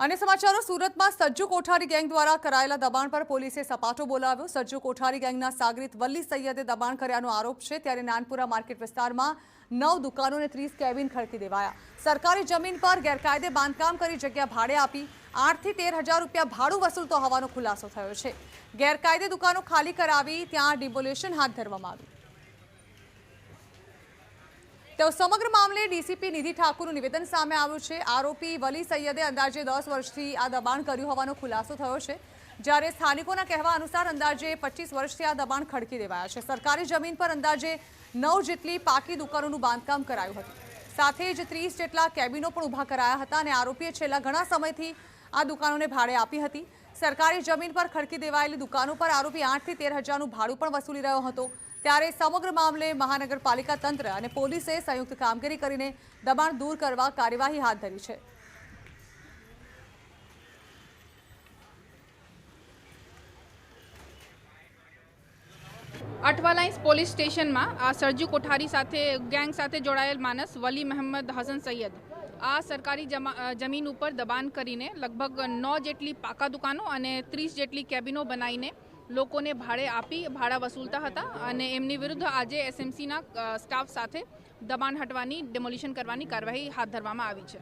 અને સમાચારો સુરતમાં સજ્જુ કોઠારી ગેંગ દ્વારા કરાયેલા દબાણ પર પોલીસે સપાટો બોલાવ્યો। સજ્જુ કોઠારી ગેંગના સાગરીત વલ્લી સૈયદે દબાણ કર્યાનો આરોપ છે। ત્યારે નાનપુરા માર્કેટ વિસ્તારમાં 9 દુકાનોને 30 કેબિન ખડકી દેવાયા। સરકારી જમીન પર ગેરકાયદે બાંધકામ કરી જગ્યા ભાડે આપી 8 થી 13,000 રૂપિયા ભાડું વસૂલતો હોવાનો ખુલાસો થયો છે। ગેરકાયદે દુકાનો ખાલી કરાવી ત્યાં ડિમોલિશન હાથ ધરવામાં આવ્યું। तो समग्र मामले डीसीपी निधि ठाकुरનું નિવેદન સામે આવ્યું છે। આરોપી વલી સૈયદે અંદાજે 10 વર્ષથી આ દબાણ કર્યું હોવાનો ખુલાસો થયો છે। જ્યારે સ્થાનિકોના કહેવા અનુસાર અંદાજે 25 વર્ષથી આ દબાણ ખડકી દેવાયા છે। સરકારી જમીન પર અંદાજે 9 જેટલી પાકી દુકાનોનું બાંધકામ કરાયું હતું। સાથે જ 30 જેટલા કેબિનો પણ ઊભા કરાયા હતા અને આરોપીએ છેલ્લા ઘણા સમયથી આ દુકાનોને ભાડે આપી હતી। સરકારી જમીન પર ખડકી દેવાયેલી દુકાનો પર આરોપી 8 થી 13,000નું ભાડું પણ વસૂલી રહ્યો હતો। ત્યારે સમગ્ર મામલે મહાનગરપાલિકા તંત્ર અને પોલીસે સંયુક્ત કામગીરી કરીને દબાણ દૂર કરવા કાર્યવાહી હાથ ધરી છે। અઠવાલાઇન્સ પોલીસ સ્ટેશનમાં આ સરજુ કોઠારી સાથે ગેંગ સાથે જોડાયેલ માનસ વલી મહમ્મદ હસન સૈયદ આ સરકારી જમીન ઉપર દબાણ કરીને લગભગ 9 જેટલી પાકા દુકાનો અને 30 જેટલી કેબિનો બનાવીને લોકોને ભાડે આપી ભાડા વસૂલતા હતા અને એમની વિરુદ્ધ આજે એસએમસીના સ્ટાફ સાથે દબાણ હટવાની ડેમોલિશન કરવાની કાર્યવાહી હાથ ધરવામાં આવી છે।